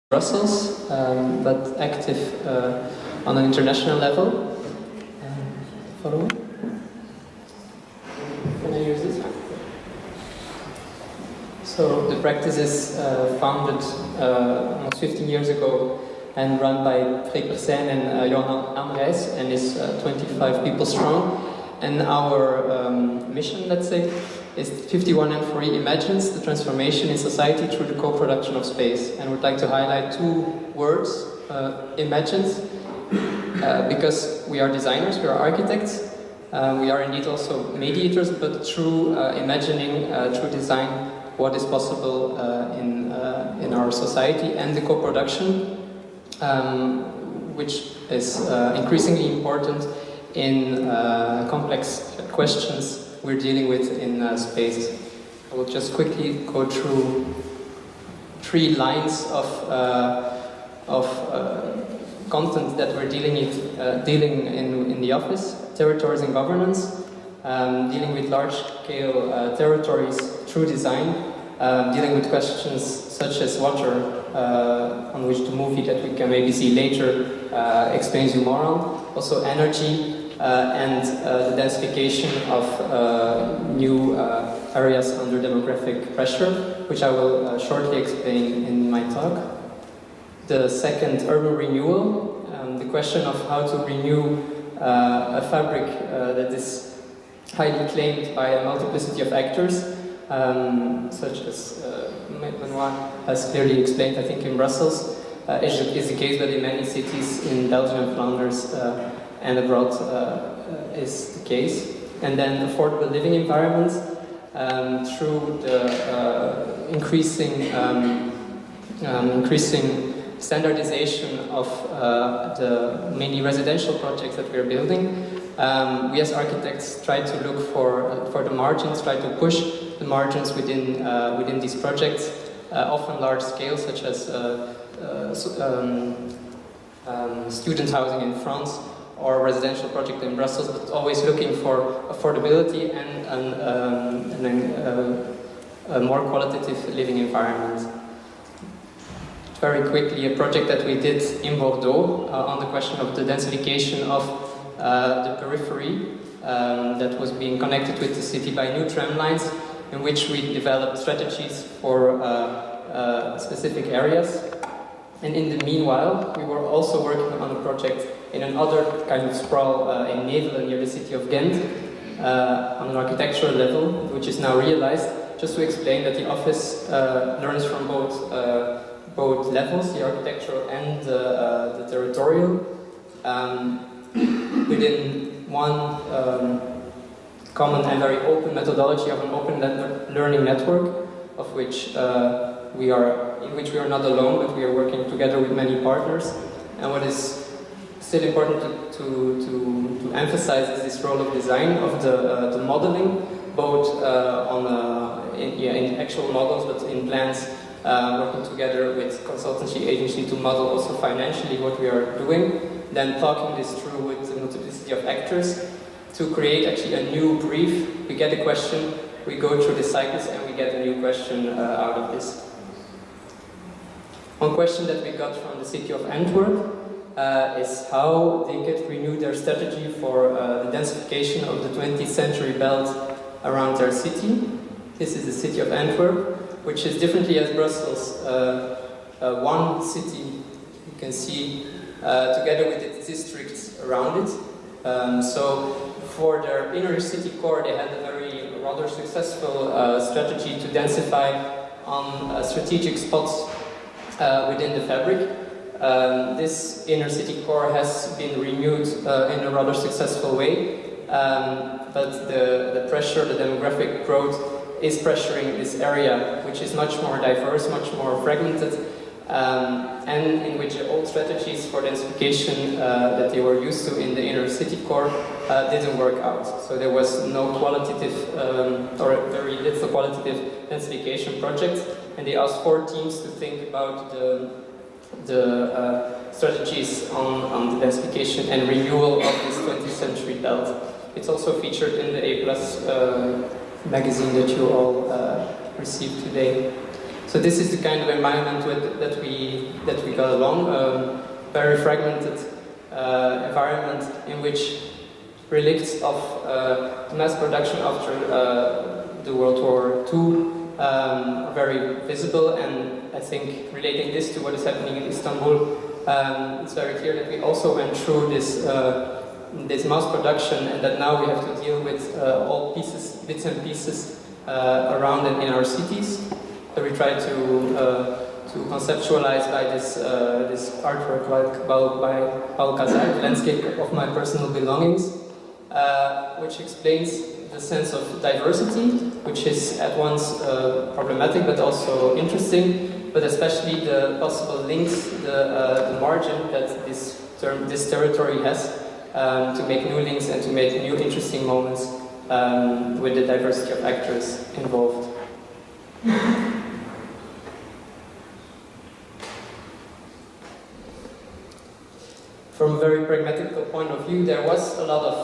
Brussels, but active on an international level. Follow me? Can I use this? So the practice is founded almost 15 years ago and run by Freek Persijn and Johan Amreis, and is 25 people strong. And our mission, let's say, is 51 and 3 imagines the transformation in society through the co-production of space. And we'd like to highlight two words, imagines, because we are designers, we are architects, we are indeed also mediators, but through imagining, through design, what is possible in our society, and the co-production, which is increasingly important in complex questions we're dealing with in space. I will just quickly go through 3 lines of content that we're dealing in the office: territories and governance, dealing with large-scale territories through design, dealing with questions such as water, on which the movie that we can maybe see later explains you more on. Also energy, and the densification of new areas under demographic pressure, which I will shortly explain in my talk. The second, urban renewal, the question of how to renew a fabric that is highly claimed by a multiplicity of actors, such as Benoit has clearly explained, I think in Brussels, is the case, but in many cities in Belgium and Flanders and abroad is the case. And then affordable living environments through the increasing standardization of the mainly residential projects that we're building. We as architects try to look for the margins, try to push the margins within these projects, often large scale, such as student housing in France, or residential project in Brussels, but always looking for affordability and a more qualitative living environment. Very quickly, a project that we did in Bordeaux on the question of the densification of the periphery that was being connected with the city by new tram lines, in which we developed strategies for specific areas. And in the meanwhile, we were also working on a project in another kind of sprawl in Nevelen, near the city of Ghent, on an architectural level, which is now realized. Just to explain that the office learns from both levels, the architectural and the territorial, within one common and very open methodology of an open learning network, of which we are not alone, but we are working together with many partners. And what is still important to emphasize is this role of design, of the modeling, both in actual models, but in plans, working together with consultancy agency to model also financially what we are doing, then talking this through with the multiplicity of actors to create actually a new brief. We get a question, we go through the cycles, and we get a new question out of this. One question that we got from the city of Antwerp is how they could renew their strategy for the densification of the 20th century belt around their city. This is the city of Antwerp, which is differently as Brussels, one city, you can see, together with its districts around it. So for their inner city core, they had a rather successful strategy to densify on strategic spots within the fabric. This inner city core has been renewed in a rather successful way, but the pressure, the demographic growth is pressuring this area, which is much more diverse, much more fragmented, and in which the old strategies for densification that they were used to in the inner city core didn't work out. So there was no qualitative, or very little qualitative densification projects, and they asked 4 teams to think about the strategies on the densification and renewal of this 20th century belt. It's also featured in the A+ magazine that you all received today. So this is the kind of environment that we got along, very fragmented environment in which relicts of mass production after the World War II are very visible, and I think relating this to what is happening in Istanbul, it's very clear that we also went through this mass production, and that now we have to deal with all bits and pieces around and in our cities. So we try to conceptualize by this artwork by Paul Kazak, the landscape of my personal belongings, which explains the sense of diversity, which is at once problematic but also interesting, but especially the possible links, the margin that this territory has to make new links and to make new interesting moments with the diversity of actors involved. From a very pragmatic point of view, there was a lot of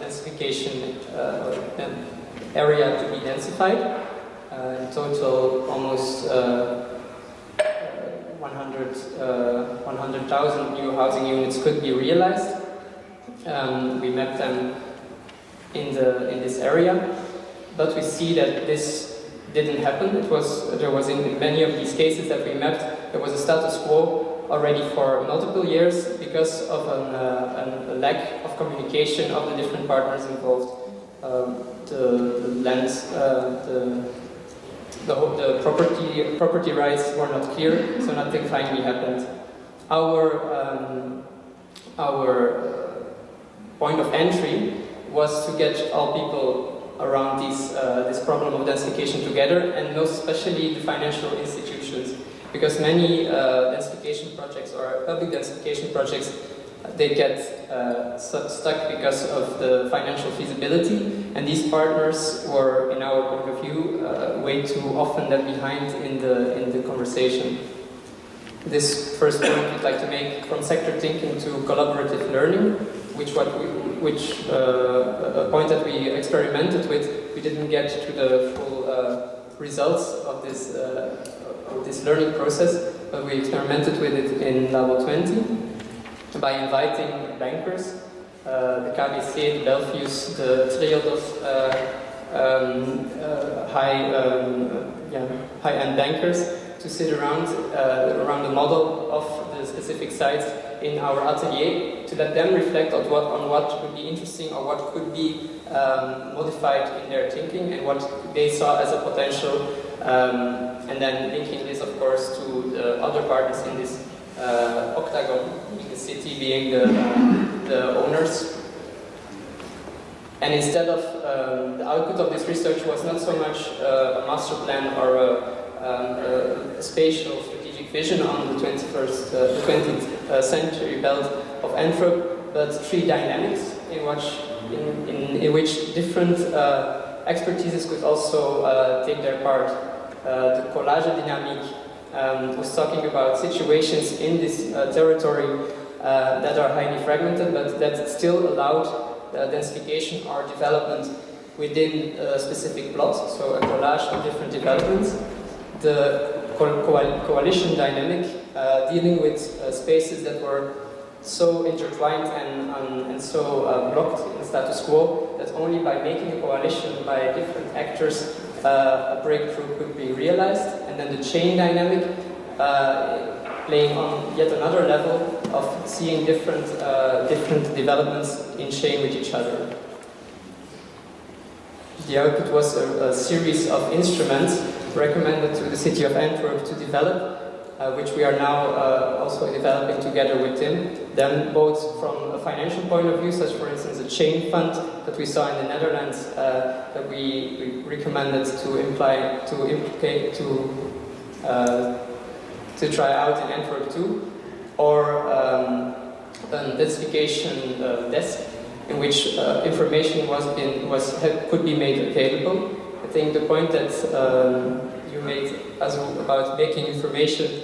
densification area to be densified. In total, almost 100,000 new housing units could be realized. We mapped them in this area, but we see that this didn't happen. There was in many of these cases that we mapped, there was a status quo already for multiple years because of a lack of communication of the different partners involved. The lands, the property rights were not clear, so nothing finally happened. Our point of entry was to get all people around this problem of densification together, and most especially the financial institutions. Because many densification projects or public densification projects, they get stuck because of the financial feasibility, and these partners were, in our point of view, way too often left behind in the conversation. This first point we'd like to make from sector thinking to collaborative learning, a point that we experimented with. We didn't get to the full results of this learning process, but we experimented with it in Lamot 20 by inviting bankers, the KBC, the Belfius, the Triodos, high-end bankers to sit around the model of the specific sites in our atelier, to let them reflect on what would be interesting or what could be modified in their thinking and what they saw as a potential. And then linking this, of course, to the other partners in this octagon, in the city being the owners. And instead of the output of this research was not so much a master plan or a spatial strategic vision on the 20th century belt of Antwerp, but three dynamics in which different expertises could also take their part. The collage dynamic was talking about situations in this territory that are highly fragmented, but that still allowed densification or development within a specific plot, so a collage of different developments. The coalition dynamic, dealing with spaces that were so intertwined and so blocked in status quo that only by making a coalition by different actors a breakthrough could be realized. And then the chain dynamic, playing on yet another level of seeing different developments in chain with each other. The output was a series of instruments recommended to the city of Antwerp to develop, which we are now also developing together with them, both from a financial point of view, such for instance a chain fund that we saw in the Netherlands that we recommended to try out in Antwerp too, or a densification desk in which information could be made available. I think the point that you made about making information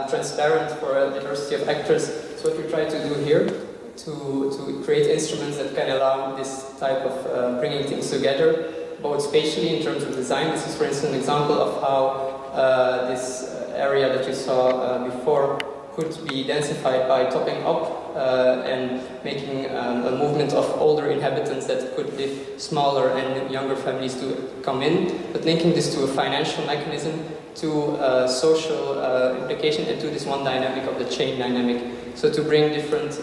transparent for a diversity of actors is what we try to do here, to create instruments that can allow this type of bringing things together, both spatially in terms of design. This is, for instance, an example of how this area that you saw before could be densified by topping up and making a movement of older inhabitants that could live smaller and younger families to come in, but linking this to a financial mechanism, to social implication, and to this one dynamic of the chain dynamic. So to bring different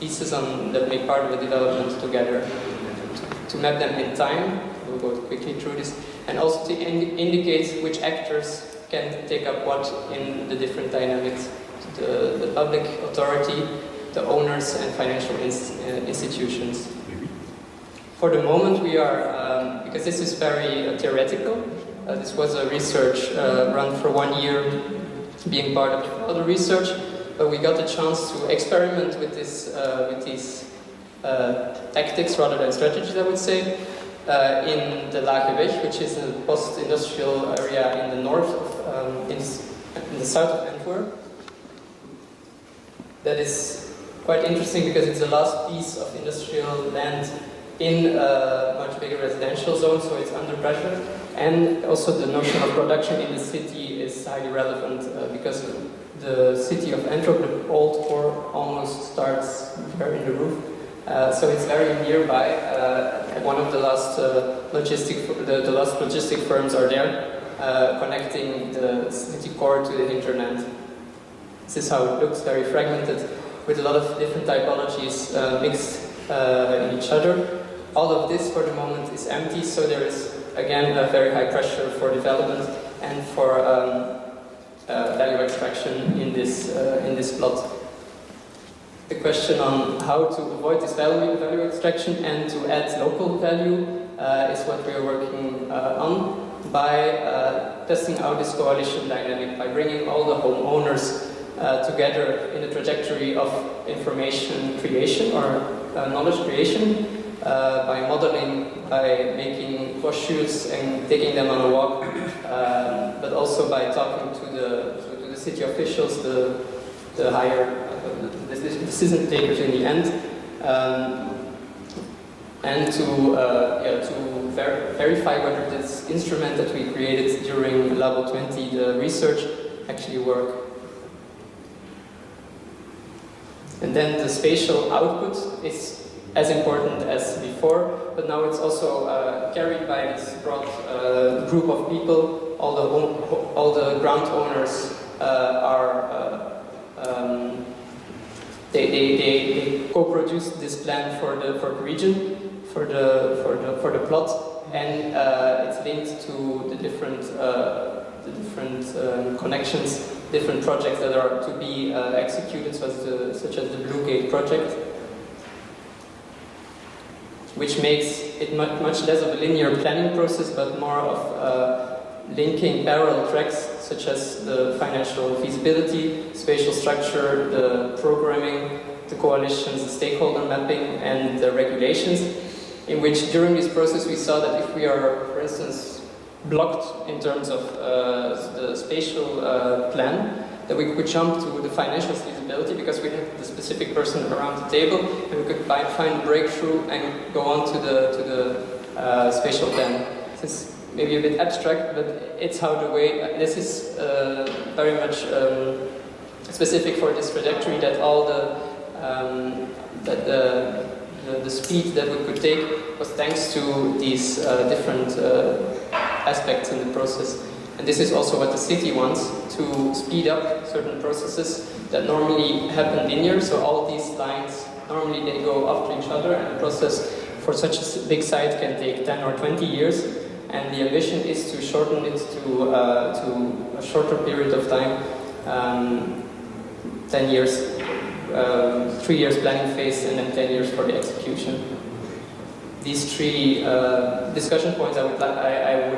pieces that make part of the development together, to map them in time. We'll go quickly through this, and also to indicate which actors can take up what in the different dynamics. The public authority, the owners, and financial institutions. For the moment, we are, because this is very theoretical, this was a research run for 1 year, being part of other research, but we got a chance to experiment with this, with these tactics rather than strategies, I would say, in the Lageweg, which is a post-industrial area in the north of, in the south of Antwerp. That is quite interesting because it's the last piece of industrial land in a much bigger residential zone, so it's under pressure. And also the notion of production in the city is highly relevant because the city of Antwerp, the old core, almost starts there in the roof. So it's very nearby. One of the last logistic firms are there, connecting the city core to the hinterland. This is how it looks, very fragmented, with a lot of different typologies mixed in each other. All of this, for the moment, is empty, so there is, again, a very high pressure for development and for value extraction in this plot. The question on how to avoid this value extraction and to add local value is what we are working on by testing out this coalition dynamic, by bringing all the homeowners together in the trajectory of information creation or knowledge creation, by modeling, by making brochures and taking them on a walk, but also by talking to the city officials, the higher decision takers in the end, and to verify whether this instrument that we created during Lamot 20, the research, actually work. And then the spatial output is as important as before, but now it's also carried by this broad group of people. All the ground owners they co-produced this plan for the region, for the plot, and it's linked to the different connections, different projects that are to be executed, such as the Blue Gate project, which makes it much less of a linear planning process, but more of linking parallel tracks, such as the financial feasibility, spatial structure, the programming, the coalitions, the stakeholder mapping, and the regulations, in which during this process we saw that if we are, for instance, blocked in terms of the spatial plan, that we could jump to the financial feasibility because we had the specific person around the table, and we could find a breakthrough and go on to the spatial plan. This is maybe a bit abstract, but it's how the way, this is very much specific for this trajectory, that all the speed that we could take was thanks to these different aspects in the process. And this is also what the city wants, to speed up certain processes that normally happen linear. So all these lines, normally they go after each other, and the process for such a big site can take 10 or 20 years. And the ambition is to shorten it to a shorter period of time, 10 years, 3 years planning phase, and then 10 years for the execution. These three discussion points I would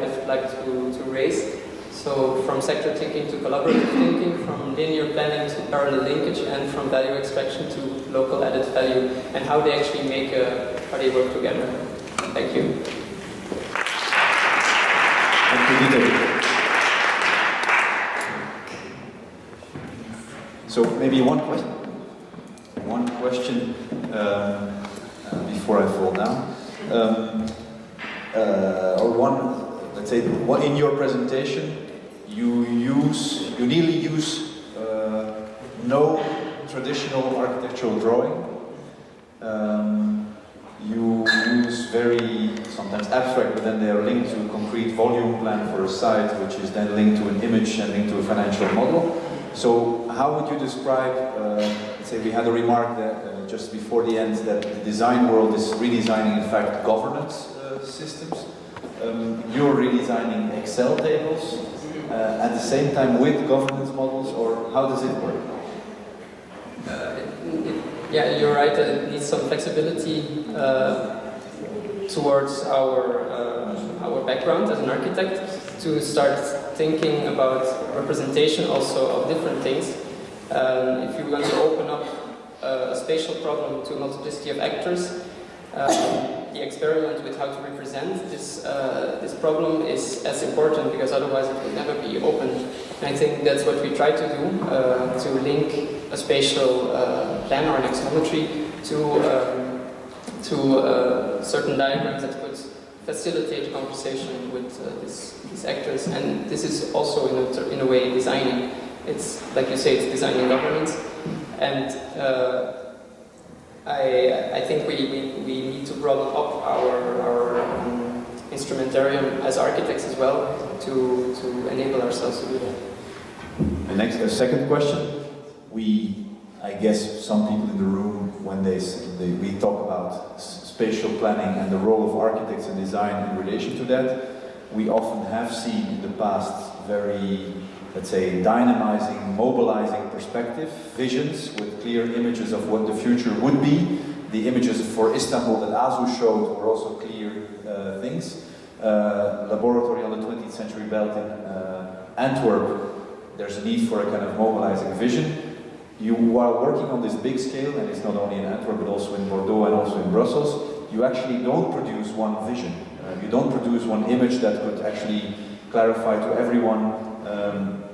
have liked to raise. So from sector thinking to collaborative thinking, from linear planning to parallel linkage, and from value extraction to local added value, and how they actually how they work together. Thank you. So maybe one question before I fall down, or one, let's say, in your presentation, you nearly use no traditional architectural drawing. You use very sometimes abstract, but then they are linked to a concrete volume plan for a site, which is then linked to an image and linked to a financial model. So how would you describe, let's say we had a remark that just before the end that the design world is redesigning in fact governance systems. You're redesigning Excel tables at the same time with governance models, or how does it work? Yeah, you're right that it needs some flexibility towards our background as an architect to start thinking about representation also of different things. If you want to open up a spatial problem to a multiplicity of actors, the experiment with how to represent this problem is as important, because otherwise it will never be open. And I think that's what we try to do, to link a spatial plan or an axonometry to certain diagrams that could facilitate conversation with these actors. And this is also in a way designing. It's like you say, it's designing governance. And I think we need to broaden up our instrumentarium as architects as well to enable ourselves to do that. The next, second question. I guess some people in the room, when we talk about spatial planning and the role of architects and design in relation to that, we often have seen in the past very, let's say, dynamizing, mobilizing perspective, visions with clear images of what the future would be. The images for Istanbul that Azu showed were also clear things. Laboratory on the 20th century belt in Antwerp, there's a need for a kind of mobilizing vision. You are working on this big scale, and it's not only in Antwerp but also in Bordeaux and also in Brussels. You actually don't produce one vision. You don't produce one image that could actually clarify to everyone.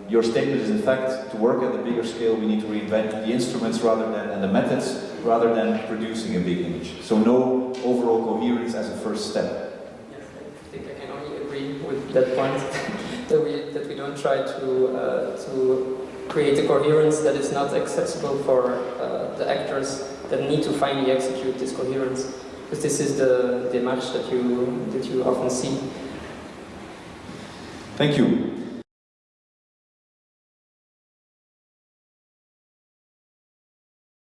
Your statement is in fact, to work at a bigger scale we need to reinvent the instruments and the methods rather than producing a big image. So no overall coherence as a first step. Yes, I think I can only agree with that point, that we don't try to create a coherence that is not accessible for the actors that need to finally execute this coherence, because this is the démarche that you often see. Thank you.